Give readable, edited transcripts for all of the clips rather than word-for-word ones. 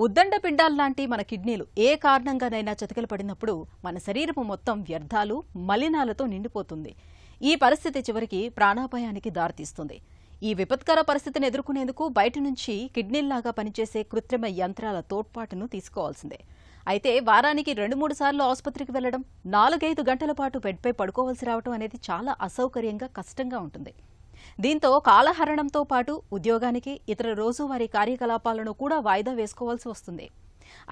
ఉద్దండ పిండాల్లాంటి మన కిడ్నీలు ఏ కారణంగానైనా చతికిల పడినప్పుడు మన శరీరము మొత్తం వ్యర్థాలు మలినాలతో నిండిపోతుంది. ఈ పరిస్థితి చివరికి ప్రాణాపాయానికి దారితీస్తుంది. ఈ విపత్కర పరిస్థితిని ఎదుర్కొనేందుకు బయట నుంచి కిడ్నీల్లాగా పనిచేసే కృత్రిమ యంత్రాల తోడ్పాటును తీసుకోవాల్సిందే. అయితే వారానికి 2-3 సార్లు ఆసుపత్రికి వెళ్లడం, 4-5 గంటల పాటు బెడ్పై పడుకోవాల్సి రావడం అనేది చాలా అసౌకర్యంగా, కష్టంగా ఉంటుంది. దీంతో కాలహరణంతో పాటు ఉద్యోగానికి, ఇతర రోజువారీ కార్యకలాపాలను కూడా వాయిదా వేసుకోవాల్సి వస్తుంది.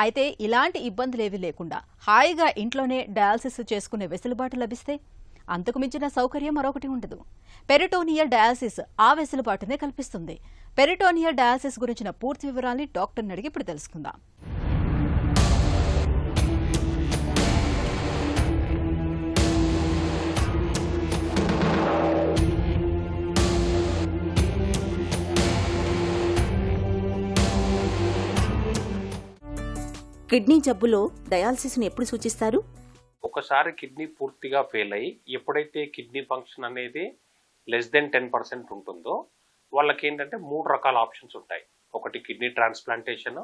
అయితే ఇలాంటి ఇబ్బందులేవీ లేకుండా హాయిగా ఇంట్లోనే డయాలసిస్ చేసుకునే వెసులుబాటు లభిస్తే అంతకు మించిన సౌకర్యం మరొకటి ఉండదు. పెరిటోనియల్ డయాలసిస్ ఆ వెసులుబాటునే కల్పిస్తుంది. పెరిటోనియల్ డయాలసిస్ గురించిన పూర్తి వివరాల్ని డాక్టర్ని అడిగి ఇప్పుడు తెలుసుకుందాం. కిడ్నీ జబ్బులో డయాలసిస్ను ఎప్పుడు సూచిస్తారు? ఒకసారి కిడ్నీ పూర్తిగా ఫెయిల్ అయ్యి ఎప్పుడైతే కిడ్నీ ఫంక్షన్ అనేది <10% ఉంటుందో వాళ్ళకి ఏంటంటే 3 రకాల ఆప్షన్స్ ఉంటాయి. ఒకటి కిడ్నీ ట్రాన్స్ప్లాంటేషన్,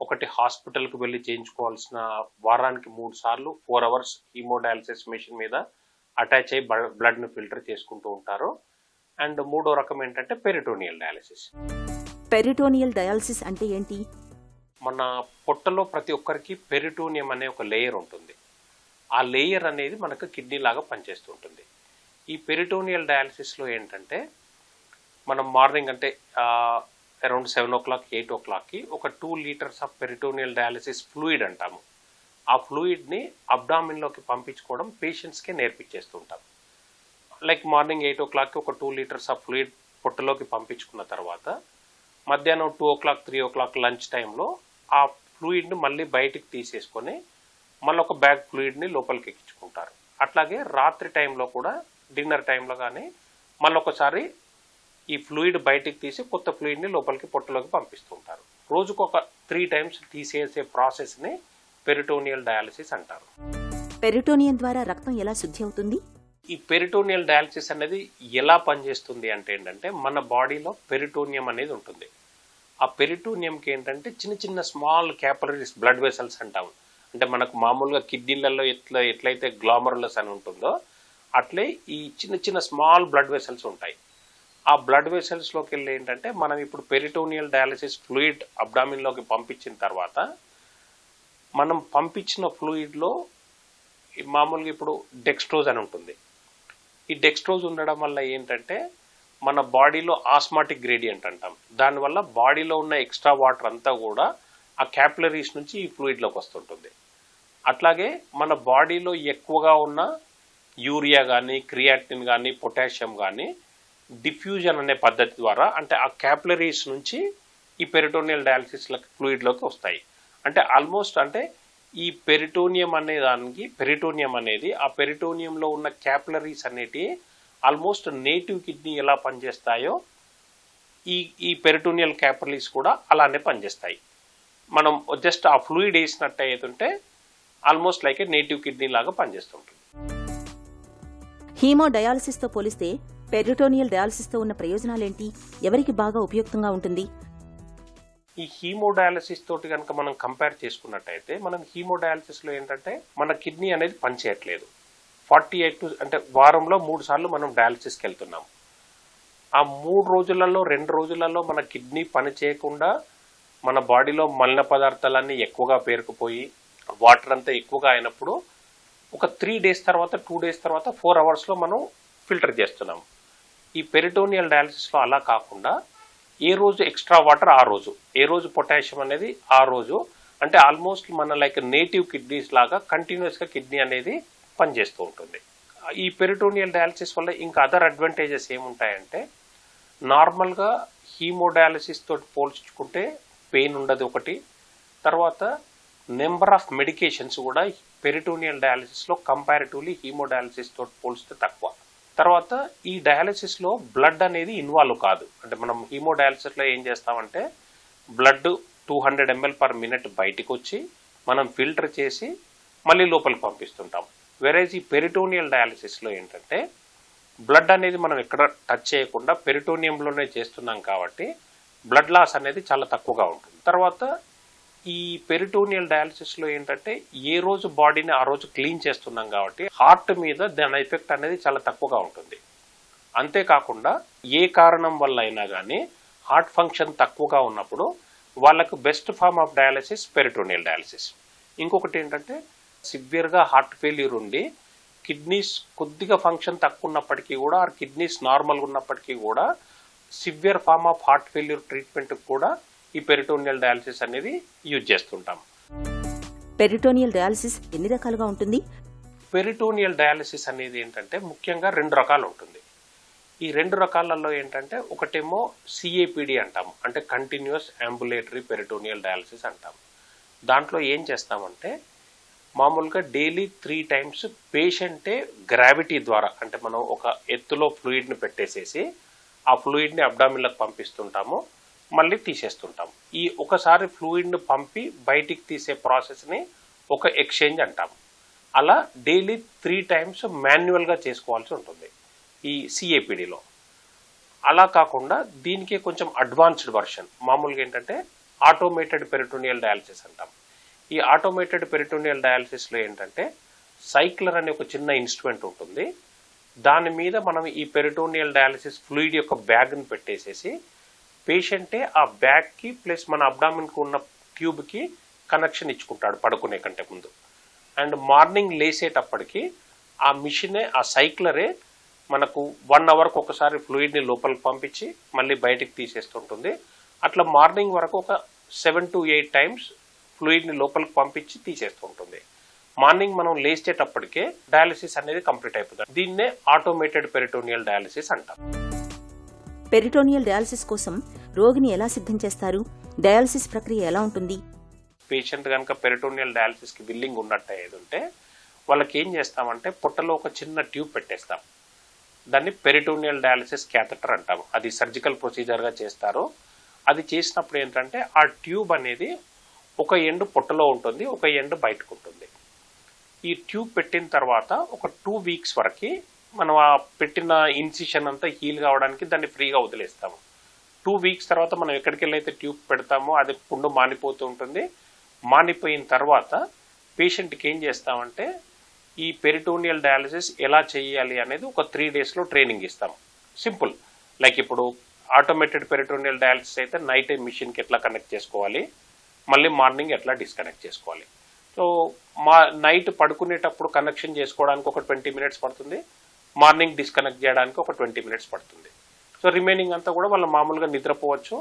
ఒకటి హాస్పిటల్కి వెళ్ళి చేయించుకోవాల్సిన వారానికి 3 సార్లు 4 అవర్స్ హీమోడయాలసిస్ మెషిన్ మీద అటాచ్ అయ్యి బ్లడ్ను ఫిల్టర్ చేసుకుంటూ ఉంటారు. అండ్ 3వ రకం ఏంటంటే పెరిటోనియల్ డయాలసిస్. పెరిటోనియల్ డయాలసిస్ అంటే ఏంటి? మన పొట్టలో ప్రతి ఒక్కరికి పెరిటోనియం అనే ఒక లేయర్ ఉంటుంది. ఆ లేయర్ అనేది మనకు కిడ్నీ లాగా పనిచేస్తుంటుంది. ఈ పెరిటోనియల్ డయాలసిస్లో ఏంటంటే మనం మార్నింగ్ అంటే అరౌండ్ 7 o'clock 8 o'clockకి ఒక 2 liters of peritoneal dialysis fluid అంటాము. ఆ ఫ్లూయిడ్ని అబ్డామిన్లోకి పంపించుకోవడం పేషెంట్స్కే నేర్పించేస్తుంటాం. లైక్ మార్నింగ్ 8 o'clockకి ఒక 2 liters ఆఫ్ ఫ్లూయిడ్ పొట్టలోకి పంపించుకున్న తర్వాత మధ్యాహ్నం 2 o'clock 3 o'clock లంచ్ టైంలో ఆ ఫ్లూయిడ్ని మళ్ళీ బయటికి తీసేసుకొని మళ్ళీ ఒక బ్యాగ్ ఫ్లూయిడ్ని లోపలికి ఎక్కించుకుంటారు. అట్లాగే రాత్రి టైంలో కూడా డిన్నర్ టైంలో కానీ మళ్ళీ ఒకసారి ఈ ఫ్లూయిడ్ బయటికి తీసి కొత్త ఫ్లూయిడ్ని లోపలికి పొట్టలోకి పంపిస్తుంటారు. రోజుకు ఒక 3 times తీసేసే ప్రాసెస్ని పెరిటోనియల్ డయాలసిస్ అంటారు. పెరిటోనియం ద్వారా రక్తం ఎలా శుద్ధి అవుతుంది? ఈ పెరిటోనియల్ డయాలసిస్ అనేది ఎలా పనిచేస్తుంది అంటే ఏంటంటే మన బాడీలో పెరిటోనియం అనేది ఉంటుంది. ఆ పెరిటోనియంకి ఏంటంటే చిన్న చిన్న స్మాల్ క్యాపిలరీస్ బ్లడ్ వెసల్స్ అంటాము. అంటే మనకు మామూలుగా కిడ్నీలలో ఎట్లయితే గ్లామరులస్ అని ఉంటుందో అట్లే ఈ చిన్న చిన్న స్మాల్ బ్లడ్ వెసల్స్ ఉంటాయి. ఆ బ్లడ్ వెసల్స్లోకి వెళ్ళి ఏంటంటే మనం ఇప్పుడు పెరిటోనియల్ డయాలసిస్ ఫ్లూయిడ్ అబ్డామిన్లోకి పంపించిన తర్వాత మనం పంపించిన ఫ్లూయిడ్లో మామూలుగా ఇప్పుడు డెక్స్ట్రోజ్ అని ఉంటుంది. ఈ డెక్స్ట్రోజ్ ఉండడం వల్ల ఏంటంటే మన బాడీలో ఆస్మాటిక్ గ్రేడియంట్ అంటాం. దానివల్ల బాడీలో ఉన్న ఎక్స్ట్రా వాటర్ అంతా కూడా ఆ క్యాపిలరీస్ నుంచి ఈ ఫ్లూయిడ్లోకి వస్తుంటుంది. అట్లాగే మన బాడీలో ఎక్కువగా ఉన్న యూరియా కానీ, క్రియాటిన్ కానీ, పొటాషియం కానీ డిఫ్యూజన్ అనే పద్ధతి ద్వారా అంటే ఆ క్యాపిలరీస్ నుంచి ఈ పెరిటోనియల్ డయాలసిస్ ఫ్లూయిడ్లోకి వస్తాయి. అంటే ఆల్మోస్ట్ అంటే ఈ పెరిటోనియం అనే దానికి అనేది ఆ పెరిటోనియంలో ఉన్న క్యాపిలరీస్ అనేటివి ఆల్మోస్ట్ నేటివ్ కిడ్నీ ఎలా పనిచేస్తాయో ఈ పెరిటోనియల్ క్యాపిలరీస్ కూడా అలానే పనిచేస్తాయి. మనం జస్ట్ ఆ ఫ్లూయిడ్ వేసినట్టు అయితే ఆల్మోస్ట్ లైక్ నేటివ్ కిడ్నీ లాగా పనిచేస్తుంటుంది. హీమో డయాలసిస్తో పోలిస్తే పెరిటోనియల్ డయాలసిస్తో ఉన్న ప్రయోజనాలేంటి? ఎవరికి బాగా ఉపయుక్తంగా ఉంటుంది? ఈ హీమోడయాలసిస్ తోటి కనుక మనం కంపేర్ చేసుకున్నట్టయితే మనం హీమోడయాలసిస్లో ఏంటంటే మన కిడ్నీ అనేది పనిచేయట్లేదు. 48 అంటే వారంలో 3 సార్లు మనం డయాలసిస్కి వెళ్తున్నాం. ఆ 3 రోజులలో 2 రోజులలో మన కిడ్నీ పని చేయకుండా మన బాడీలో మలిన పదార్థాలన్నీ ఎక్కువగా పేరుకుపోయి వాటర్ అంతా ఎక్కువగా అయినప్పుడు ఒక 3 days తర్వాత 2 days తర్వాత 4 hours మనం ఫిల్టర్ చేస్తున్నాం. ఈ పెరిటోనియల్ డయాలసిస్లో అలా కాకుండా ఏ రోజు ఎక్స్ట్రా వాటర్ ఆ రోజు, ఏ రోజు పొటాషియం అనేది ఆ రోజు, అంటే ఆల్మోస్ట్ మన లైక్ నేటివ్ కిడ్నీస్ లాగా కంటిన్యూస్గా కిడ్నీ అనేది పనిచేస్తూ ఉంటుంది. ఈ పెరిటోనియల్ డయాలసిస్ వల్ల ఇంకా అదర్ అడ్వాంటేజెస్ ఏముంటాయంటే నార్మల్గా హీమోడయాలసిస్ తోటి పోల్చుకుంటే పెయిన్ ఉండదు ఒకటి. తర్వాత నెంబర్ ఆఫ్ మెడికేషన్స్ కూడా పెరిటోనియల్ డయాలసిస్లో కంపారిటివ్లీ హీమోడయాలసిస్ తోటి పోల్చితే తక్కువ. తర్వాత ఈ డయాలసిస్లో బ్లడ్ అనేది ఇన్వాల్వ్ కాదు. అంటే మనం హీమోడయాలసిస్లో ఏం చేస్తామంటే బ్లడ్ 200 ml/minute బయటికి వచ్చి మనం ఫిల్టర్ చేసి మళ్ళీ లోపలికి పంపిస్తుంటాం. వెరేజ్ ఈ పెరిటోనియల్ డయాలసిస్లో ఏంటంటే బ్లడ్ అనేది మనం ఎక్కడ టచ్ చేయకుండా పెరిటోనియంలోనే చేస్తున్నాం కాబట్టి బ్లడ్ లాస్ అనేది చాలా తక్కువగా ఉంటుంది. తర్వాత ఈ పెరిటోనియల్ డయాలసిస్లో ఏంటంటే ఏ రోజు బాడీని ఆ రోజు క్లీన్ చేస్తున్నాం కాబట్టి హార్ట్ మీద దాని ఎఫెక్ట్ అనేది చాలా తక్కువగా ఉంటుంది. అంతేకాకుండా ఏ కారణం వల్ల అయినా కానీ హార్ట్ ఫంక్షన్ తక్కువగా ఉన్నప్పుడు వాళ్ళకు best form of dialysis peritoneal dialysis. ఇంకొకటి ఏంటంటే సివియర్గా హార్ట్ ఫెయిల్యూర్ ఉండి కిడ్నీస్ కొద్దిగా ఫంక్షన్ తక్కువ ఉన్నప్పటికీ కూడా ఆ కిడ్నీస్ నార్మల్గా ఉన్నప్పటికీ కూడా severe form of heart failure ట్రీట్మెంట్కి కూడా ఈ పెరిటోనియల్ డయాలసిస్ అనేది యూజ్ చేస్తుంటాం. పెరిటోనియల్ డయాలసిస్ ఎన్ని రకాలుగా ఉంటుంది? పెరిటోనియల్ డయాలసిస్ అనేది ఏంటంటే ముఖ్యంగా 2 రకాలు ఉంటుంది. ఈ 2 రకాలలో ఏంటంటే ఒకటేమో సిఏపిడి అంటాము, అంటే కంటిన్యూస్ అంబులేటరీ పెరిటోనియల్ డయాలసిస్ అంటాము. దాంట్లో ఏం చేస్తామంటే మామూలుగా డైలీ 3 times పేషెంటే గ్రావిటీ ద్వారా, అంటే మనం ఒక ఎత్తులో ఫ్లూయిడ్ని పెట్టేసేసి ఆ ఫ్లూయిడ్ని అబ్డామిన్లకు పంపిస్తుంటాము, మళ్ళీ తీసేస్తుంటాము. ఈ ఒకసారి ఫ్లూయిడ్ని పంపి బయటికి తీసే ప్రాసెస్ని ఒక ఎక్స్చేంజ్ అంటాము. అలా డైలీ 3 times మాన్యువల్గా చేసుకోవాల్సి ఉంటుంది ఈ సిఏపిడిలో. అలా కాకుండా దీనికి కొంచెం అడ్వాన్స్డ్ వర్షన్ మామూలుగా ఏంటంటే ఆటోమేటెడ్ పెరిటోనియల్ డయాలసిస్ అంటాం. ఈ ఆటోమేటెడ్ పెరిటోనియల్ డయాలసిస్లో ఏంటంటే సైక్లర్ అనే ఒక చిన్న ఇన్స్ట్రుమెంట్ ఉంటుంది. దాని మీద మనం ఈ పెరిటోనియల్ డయాలసిస్ ఫ్లూయిడ్ యొక్క బ్యాగ్ని పెట్టేసేసి పేషెంటే ఆ బ్యాగ్కి ప్లస్ మన అబ్డామిన్కి ఉన్న ట్యూబ్కి కనెక్షన్ ఇచ్చుకుంటాడు పడుకునే కంటే ముందు. అండ్ మార్నింగ్ లేసేటప్పటికి ఆ మిషనే, ఆ సైక్లరే మనకు 1 hourకి ఒకసారి ఫ్లూయిడ్ని లోపలికి పంపించి మళ్ళీ బయటికి తీసేస్తుంటుంది. అట్లా మార్నింగ్ వరకు ఒక 7 to 8 times ఫ్లూయిడ్ని లోపలికి పంపించి తీసేస్తుంటుంది. మార్నింగ్ మనం లేచేటప్పటికే డయాలసిస్ అనేది కంప్లీట్ అయిపోతుంది. దీన్నే ఆటోమేటెడ్ పెరిటోనియల్ డయాలసిస్ అంటాం. పెరిటోనియల్ డయాలసిస్ కోసం రోగిని ఎలా సిద్ధం చేస్తారు? డయాలసిస్ ప్రక్రియ ఎలా ఉంటుంది? పేషెంట్ కనుక పెరిటోనియల్ డయాలసిస్కి విల్లింగ్ ఉన్నట్టు ఏది ఉంటే వాళ్ళకి ఏం చేస్తామంటే పొట్టలో ఒక చిన్న ట్యూబ్ పెట్టేస్తాం. దాన్ని పెరిటోనియల్ డయాలసిస్ క్యాథెటర్ అంటాము. అది సర్జికల్ ప్రొసీజర్గా చేస్తారు. అది చేసినప్పుడు ఏంటంటే ఆ ట్యూబ్ అనేది ఒక ఎండ్ పొట్టలో ఉంటుంది, ఒక ఎండ్ బయటకు ఉంటుంది. ఈ ట్యూబ్ పెట్టిన తర్వాత ఒక 2 weeks వరకు మనం ఆ పెట్టిన ఇన్సిషన్ అంతా హీల్ కావడానికి దాన్ని ఫ్రీగా వదిలేస్తాము. 2 weeks తర్వాత మనం ఎక్కడికి వెళ్ళైతే ట్యూబ్ పెడతామో అది పుండు మానిపోతూ ఉంటుంది. మానిపోయిన తర్వాత పేషెంట్కి ఏం చేస్తామంటే ఈ పెరిటోనియల్ డయాలసిస్ ఎలా చేయాలి అనేది ఒక 3 daysలో ట్రైనింగ్ ఇస్తాం. సింపుల్, లైక్ ఇప్పుడు ఆటోమేటెడ్ పెరిటోనియల్ డయాలసిస్ అయితే నైట్ మిషన్కి ఎట్లా కనెక్ట్ చేసుకోవాలి, మళ్ళీ మార్నింగ్ ఎట్లా డిస్కనెక్ట్ చేసుకోవాలి. సో నైట్ పడుకునేటప్పుడు కనెక్షన్ చేసుకోవడానికి ఒక 20 minutes పడుతుంది, మార్నింగ్ డిస్కనెక్ట్ చేయడానికి ఒక 20 minutes పడుతుంది. సో రిమైనింగ్ అంతా కూడా వాళ్ళు మామూలుగా నిద్రపోవచ్చు,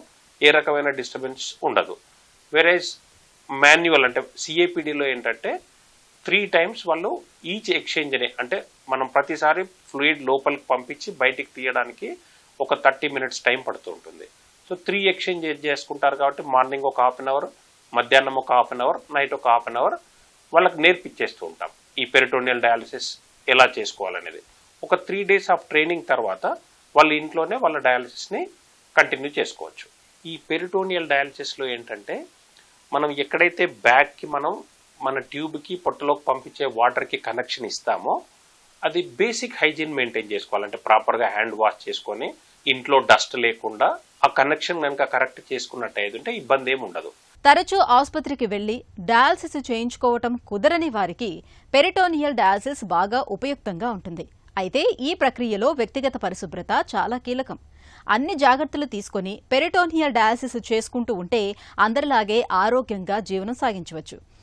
ఏ రకమైన డిస్టర్బెన్స్ ఉండదు. వేరేజ్ మాన్యువల్ అంటే సిఏపిడిలో ఏంటంటే 3 times వాళ్ళు ఈచ్ ఎక్స్చేంజ్ని, అంటే మనం ప్రతిసారి ఫ్లూయిడ్ లోపలికి పంపించి బయటికి తీయడానికి ఒక 30 minutes టైం పడుతూ ఉంటుంది. సో 3 exchange చేసుకుంటారు కాబట్టి మార్నింగ్ ఒక 1/2 hour, మధ్యాహ్నం ఒక 1/2 hour, నైట్ ఒక 1/2 hour వాళ్ళకి నేర్పించేస్తూ ఉంటాం ఈ పెరిటోనియల్ డయాలసిస్ ఎలా చేసుకోవాలనేది. ఒక 3 days ఆఫ్ ట్రైనింగ్ తర్వాత వాళ్ళ ఇంట్లోనే వాళ్ళ డయాలసిస్ని కంటిన్యూ చేసుకోవచ్చు. ఈ పెరిటోనియల్ డయాలసిస్లో ఏంటంటే మనం ఎక్కడైతే బ్యాగ్కి మనం మన ట్యూబ్కి పొట్టలోకి పంపించే వాటర్కి కనెక్షన్ ఇస్తామో అది బేసిక్ హైజీన్ మెయింటైన్ చేసుకోవాలంటే ప్రాపర్గా హ్యాండ్ వాష్ చేసుకొని ఇంట్లో డస్ట్ లేకుండా ఆ కనెక్షన్ కనుక కరెక్ట్ చేసుకున్నట్టయితే ఇబ్బంది ఏమి ఉండదు. తరచూ ఆసుపత్రికి వెళ్లి డయాలసిస్ చేయించుకోవటం కుదరని వారికి పెరిటోనియల్ డయాలసిస్ బాగా ఉపయుక్తంగా ఉంటుంది. అయితే ఈ ప్రక్రియలో వ్యక్తిగత పరిశుభ్రత చాలా కీలకం. అన్ని జాగ్రత్తలు తీసుకుని పెరిటోనియల్ డయాలసిస్ చేసుకుంటూ ఉంటే అందరిలాగే ఆరోగ్యంగా జీవనం సాగించవచ్చు.